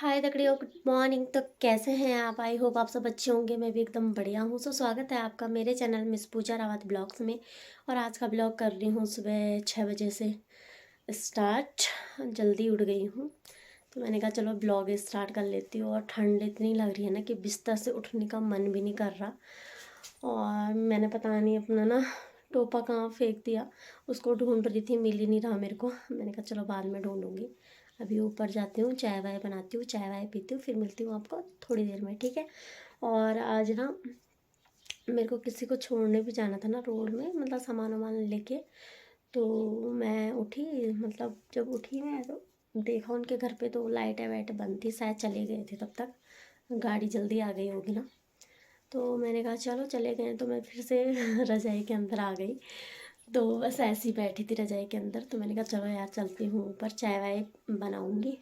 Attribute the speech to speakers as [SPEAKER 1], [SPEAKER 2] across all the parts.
[SPEAKER 1] हाय तकड़ियों, good morning. तो कैसे हैं आप? आई होप आप सब अच्छे होंगे। मैं भी एकदम बढ़िया हूँ। स्वागत है आपका मेरे चैनल मिस पूजा रावत ब्लॉग्स में। और आज का ब्लॉग कर रही हूँ सुबह 6 बजे से स्टार्ट। जल्दी उठ गई हूँ तो मैंने कहा चलो ब्लॉग स्टार्ट कर लेती हूँ। और ठंड इतनी लग रही है ना कि बिस्तर से उठने का मन भी नहीं कर रहा। और मैंने पता नहीं अपना ना टोपा कहाँ फेंक दिया। उसको ढूंढ रही थी, मिल ही नहीं रहा मेरे को। मैंने कहा चलो बाद में ढूंढूंगी। अभी ऊपर जाती हूँ, चाय वाय बनाती हूँ, चाय वाय पीती हूँ, फिर मिलती हूँ आपको थोड़ी देर में, ठीक है। और आज ना मेरे को किसी को छोड़ने भी जाना था ना रोड में, मतलब सामान वामान लेके। तो मैं उठी, मतलब जब उठी मैं तो देखा उनके घर पे तो लाइटें वाइटें बंद थी, शायद चले गए थे तब तक। गाड़ी जल्दी आ गई होगी ना। तो मैंने कहा चलो चले गए, तो मैं फिर से रज़ाई के अंदर आ गई। तो बस ऐसे ही बैठी थी रज़ाई के अंदर। तो मैंने कहा चलो यार चलती हूँ ऊपर, चाय वाय बनाऊँगी,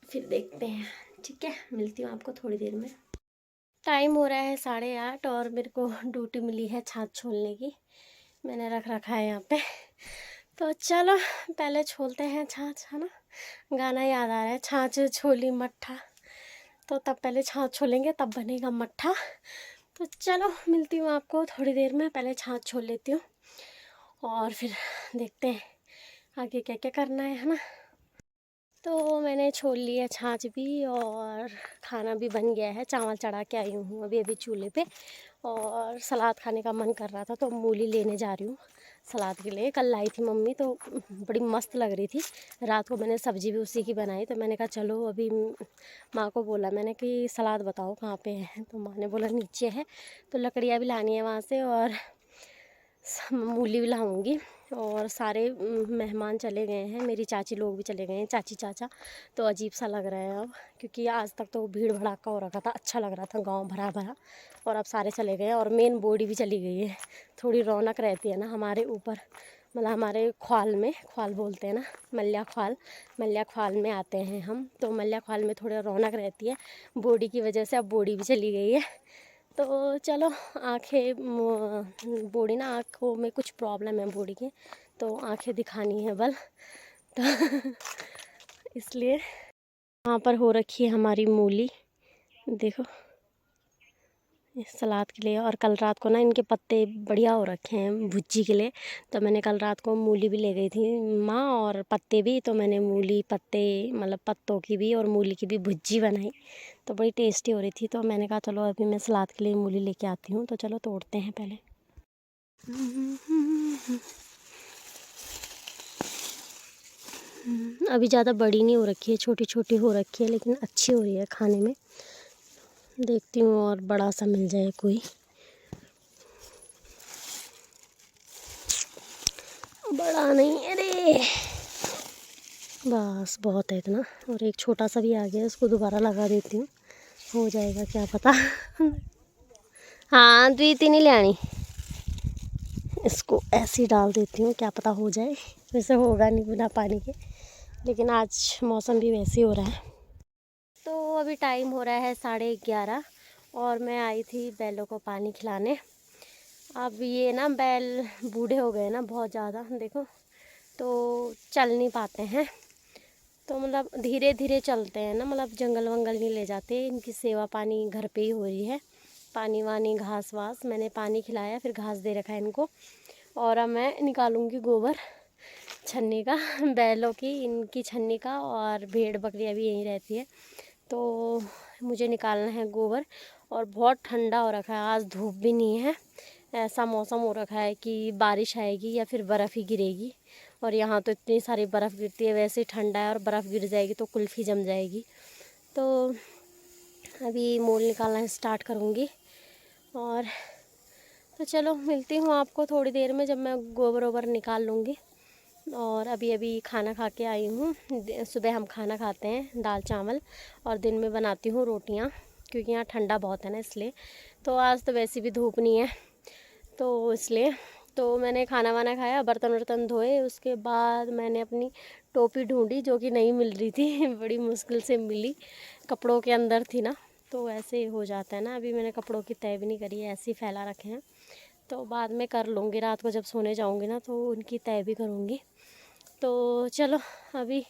[SPEAKER 1] फिर देखते हैं। ठीक है, मिलती हूँ आपको थोड़ी देर में। टाइम हो रहा है 8:30 और मेरे को ड्यूटी मिली है छाछ छोलने की। मैंने रख रखा है यहाँ पे। तो चलो पहले छोलते हैं छाछ, है ना। गाना याद आ रहा है, छाछ छोली मट्ठा। तो तब पहले छाछ छोलेंगे तब बनेगा मट्ठा। तो चलो मिलती हूँ आपको थोड़ी देर में। पहले छाछ छोल लेती हूँ और फिर देखते हैं आगे क्या क्या करना है ना। तो मैंने छोल लिया छाछ भी और खाना भी बन गया है। चावल चढ़ा के आई हूँ अभी अभी चूल्हे पे। और सलाद खाने का मन कर रहा था तो मूली लेने जा रही हूँ सलाद के लिए। कल लाई थी मम्मी तो बड़ी मस्त लग रही थी। रात को मैंने सब्ज़ी भी उसी की बनाई। तो मैंने कहा चलो अभी माँ को बोला मैंने कि सलाद बताओ कहाँ पे है। तो माँ ने बोला नीचे है। तो लकड़ियाँ भी लानी है वहाँ से और मूली भी लाऊंगी। और सारे मेहमान चले गए हैं, मेरी चाची लोग भी चले गए हैं, चाची चाचा। तो अजीब सा लग रहा है अब, क्योंकि आज तक तो भीड़ भड़ाका हो रखा था, अच्छा लग रहा था गांव भरा भरा। और अब सारे चले गए और मेन बॉडी भी चली गई है। थोड़ी रौनक रहती है ना हमारे ऊपर, मतलब हमारे ख्वाल में, ख्वाल बोलते हैं ना, मल्ल्या ख्वाल में आते हैं हम। तो मल्ल्या ख्वाल में थोड़ी रौनक रहती है। बॉडी की वजह से अब बॉडी भी चली गई है। तो चलो आँखें, बॉडी ना, आँखों में कुछ प्रॉब्लम है बॉडी के, तो आँखें दिखानी है बल। तो इसलिए यहाँ पर हो रखी है हमारी मूली, देखो इस सलाद के लिए। और कल रात को ना इनके पत्ते बढ़िया हो रखे हैं भुज्जी के लिए। तो मैंने कल रात को मूली भी ले गई थी माँ और पत्ते भी। तो मैंने मूली पत्ते, मतलब पत्तों की भी और मूली की भी भुज्जी बनाई। तो बड़ी टेस्टी हो रही थी। तो मैंने कहा चलो अभी मैं सलाद के लिए मूली लेके आती हूँ। तो चलो तोड़ते हैं पहले। अभी ज़्यादा बड़ी नहीं हो रखी है, छोटी छोटी हो रखी है, लेकिन अच्छी हो रही है खाने में। देखती हूँ और बड़ा सा मिल जाए कोई। बड़ा नहीं, अरे बस बहुत है इतना। और एक छोटा सा भी आ गया, इसको दोबारा लगा देती हूँ, हो जाएगा क्या पता। हाँ दुई तीन ही ले आनी। इसको ऐसे ही डाल देती हूँ, क्या पता हो जाए। वैसे होगा नहीं बिना पानी के, लेकिन आज मौसम भी वैसे ही हो रहा है। तो अभी टाइम हो रहा है 11:30 और मैं आई थी बैलों को पानी खिलाने। अब ये ना बैल बूढ़े हो गए ना बहुत ज़्यादा, देखो तो चल नहीं पाते हैं। तो मतलब धीरे धीरे चलते हैं ना, मतलब जंगल वंगल नहीं ले जाते। इनकी सेवा पानी घर पे ही हो रही है, पानी वानी घास वास। मैंने पानी खिलाया, फिर घास दे रखा है इनको। और अब मैं निकालूंगी गोबर छन्नी का, बैलों की, इनकी छन्नी का। और भेड़ बकरियाँ भी यहीं रहती है, तो मुझे निकालना है गोबर। और बहुत ठंडा हो रखा है, आज धूप भी नहीं है। ऐसा मौसम हो रखा है कि बारिश आएगी या फिर बर्फ़ ही गिरेगी। और यहाँ तो इतनी सारी बर्फ़ गिरती है, वैसे ही ठंडा है और बर्फ़ गिर जाएगी तो कुल्फ़ी जम जाएगी। तो अभी मोल निकालना स्टार्ट करूँगी। और तो चलो मिलती हूँ आपको थोड़ी देर में, जब मैं गोबर वोबर निकाल लूँगी। और अभी अभी खाना खा के आई हूँ। सुबह हम खाना खाते हैं दाल चावल, और दिन में बनाती हूँ रोटियाँ, क्योंकि यहाँ ठंडा बहुत है ना इसलिए। तो आज तो वैसे भी धूप नहीं है तो इसलिए। तो मैंने खाना वाना खाया, बर्तन वर्तन धोए, उसके बाद मैंने अपनी टोपी ढूंढी जो कि नहीं मिल रही थी। बड़ी मुश्किल से मिली, कपड़ों के अंदर थी ना। तो ऐसे हो जाता है ना। अभी मैंने कपड़ों की तय भी नहीं करी है, ऐसे ही फैला रखे हैं। तो बाद में कर लूँगी, रात को जब सोने जाऊँगी ना तो उनकी तय भी करूँगी। तो चलो अभी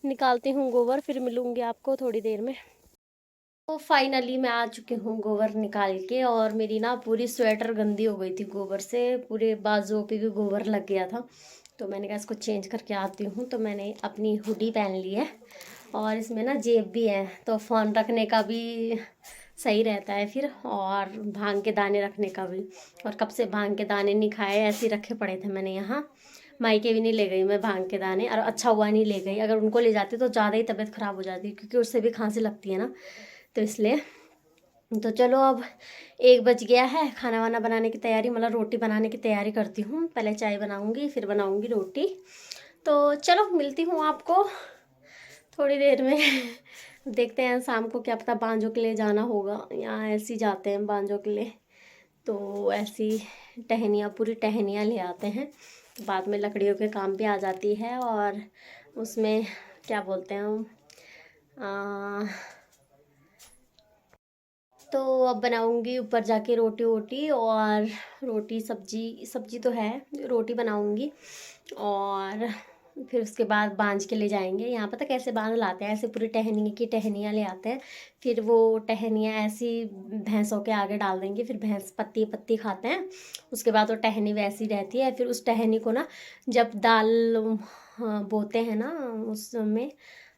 [SPEAKER 1] निकालती हूँ गोबर, फिर मिलूँगी आपको थोड़ी देर में। तो फाइनली मैं आ चुकी हूँ गोबर निकाल के, और मेरी ना पूरी स्वेटर गंदी हो गई थी गोबर से, पूरे बाजुओं पे भी गोबर लग गया था। तो मैंने कहा इसको चेंज करके आती हूँ। तो मैंने अपनी हुडी पहन ली है, और इसमें ना जेब भी है, तो फ़ोन रखने का भी सही रहता है फिर, और भांग के दाने रखने का भी। और कब से भांग के दाने नहीं खाए, ऐसे ही रखे पड़े थे मैंने यहाँ। मायके भी नहीं ले गई मैं भांग के दाने, और अच्छा हुआ नहीं ले गई, अगर उनको ले जाती तो ज़्यादा ही तबीयत ख़राब हो जाती, क्योंकि उससे भी खांसी लगती है ना, तो इसलिए। तो चलो अब 1 बज गया है, खाना वाना बनाने की तैयारी, मतलब रोटी बनाने की तैयारी करती हूँ। पहले चाय बनाऊँगी, फिर बनाऊँगी रोटी। तो चलो मिलती हूँ आपको थोड़ी देर में। देखते हैं शाम को, क्या पता बांजों के लिए जाना होगा, यहाँ ऐसे ही जाते हैं बांजों के लिए। तो ऐसी टहनियाँ, पूरी टहनियाँ ले आते हैं, तो बाद में लकड़ियों के काम भी आ जाती है। और उसमें क्या बोलते हैं हम, तो अब बनाऊंगी ऊपर जाके रोटी वोटी, और रोटी सब्जी, सब्जी तो है, रोटी बनाऊंगी। और फिर उसके बाद बांझ के ले जाएंगे। यहाँ पता कैसे बांध लाते हैं, ऐसे पूरी टहनी की टहनियाँ ले आते हैं, फिर वो टहनियाँ ऐसी भैंसों के आगे डाल देंगे, फिर भैंस पत्ती पत्ती खाते हैं। उसके बाद वो टहनी वैसी रहती है, फिर उस टहनी को ना जब दाल बोते हैं ना, उसमें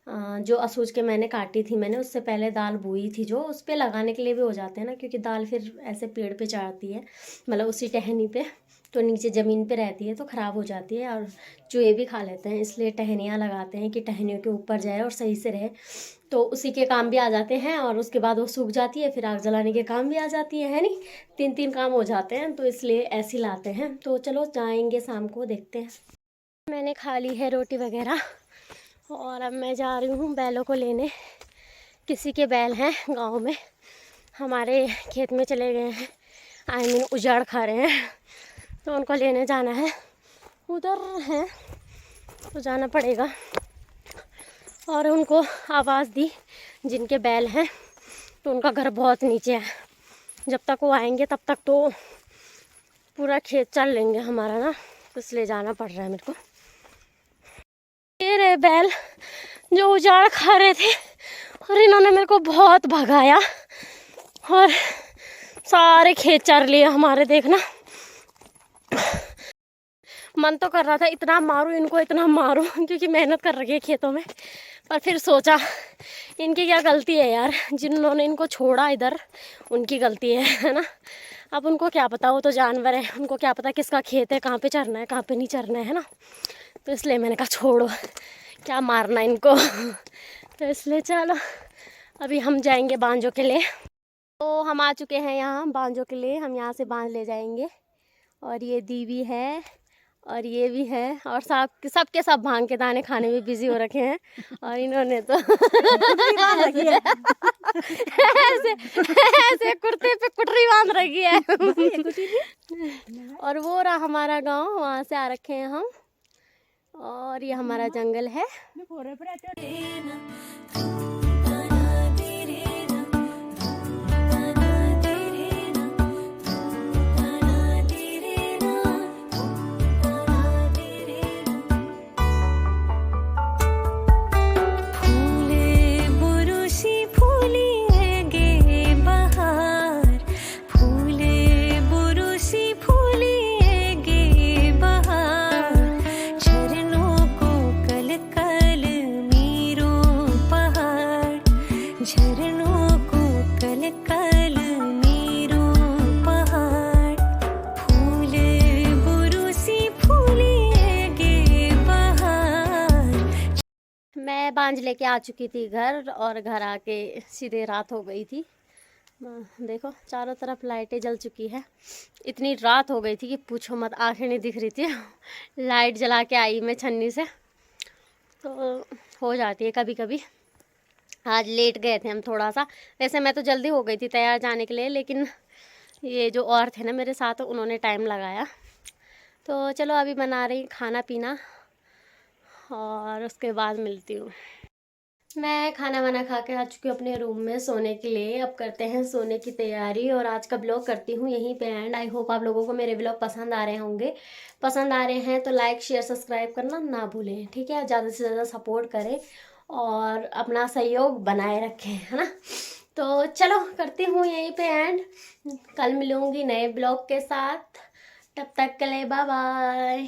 [SPEAKER 1] जो असूज के मैंने काटी थी, मैंने उससे पहले दाल बोई थी, जो उस पर लगाने के लिए भी हो जाते हैं ना, क्योंकि दाल फिर ऐसे पेड़ पे चढ़ती है, मतलब उसी टहनी पे, तो नीचे ज़मीन पे रहती है तो ख़राब हो जाती है, और चूहे भी खा लेते हैं, इसलिए टहनियाँ लगाते हैं कि टहनियों के ऊपर जाए और सही से रहे। तो उसी के काम भी आ जाते हैं, और उसके बाद वो सूख जाती है, फिर आग जलाने के काम भी आ जाती है नहीं, 3 काम हो जाते हैं, तो इसलिए ऐसे ही लाते हैं। तो चलो जाएंगे शाम को, देखते हैं। मैंने खा ली है रोटी वगैरह, और अब मैं जा रही हूँ बैलों को लेने। किसी के बैल हैं गांव में, हमारे खेत में चले गए हैं, आई मीन उजाड़ खा रहे हैं, तो उनको लेने जाना है। उधर है तो जाना पड़ेगा। और उनको आवाज़ दी जिनके बैल हैं, तो उनका घर बहुत नीचे है, जब तक वो आएंगे तब तक तो पूरा खेत चल लेंगे हमारा ना, तो इसलिए जाना पड़ रहा है मेरे को। ये रहे बैल जो उजाड़ खा रहे थे, और इन्होंने मेरे को बहुत भगाया, और सारे खेत चर लिए हमारे। देखना मन तो कर रहा था इतना मारूं इनको, इतना मारूं, क्योंकि मेहनत कर रही है खेतों में, पर फिर सोचा इनकी क्या गलती है यार, जिन्होंने इनको छोड़ा इधर उनकी गलती है ना। अब उनको क्या पता, वो तो जानवर है, उनको क्या पता किसका खेत है, कहाँ पे चरना है कहाँ पे नहीं चरना है ना। तो इसलिए मैंने कहा छोड़ो, क्या मारना इनको। तो इसलिए चलो अभी हम जाएंगे बांजों के लिए। तो हम आ चुके हैं यहाँ बांजों के लिए, हम यहाँ से बांज ले जाएंगे। और ये दीवी है, और ये भी है, और सब के सब भांग के दाने खाने में बिजी हो रखे हैं। और इन्होंने तो ऐसे ऐसे कुर्ते पे कुटरी बांध रखी है। और वो रहा हमारा गांव, वहाँ से आ रखे हैं हम, और ये हमारा जंगल है। मैं बांझ लेके आ चुकी थी घर, और घर आके सीधे रात हो गई थी। देखो चारों तरफ लाइटें जल चुकी है, इतनी रात हो गई थी कि पूछो मत, आंखें नहीं दिख रही थी। लाइट जला के आई मैं छन्नी से, तो हो जाती है कभी कभी। आज लेट गए थे हम थोड़ा सा, वैसे मैं तो जल्दी हो गई थी तैयार जाने के लिए, लेकिन ये जो और थे ना मेरे साथ, उन्होंने टाइम लगाया। तो चलो अभी बना रही खाना पीना, और उसके बाद मिलती हूँ। मैं खाना वाना खा के आ चुकी हूँ अपने रूम में सोने के लिए। अब करते हैं सोने की तैयारी, और आज का ब्लॉग करती हूँ यहीं पे एंड। आई होप आप लोगों को मेरे ब्लॉग पसंद आ रहे होंगे। पसंद आ रहे हैं तो लाइक शेयर सब्सक्राइब करना ना भूलें, ठीक है। ज़्यादा से ज़्यादा सपोर्ट करें, और अपना सहयोग बनाए रखें, है ना। तो चलो करती हूँ यहीं पे एंड, कल मिलूंगी नए ब्लॉग के साथ, तब तक के लिए बाय बाय।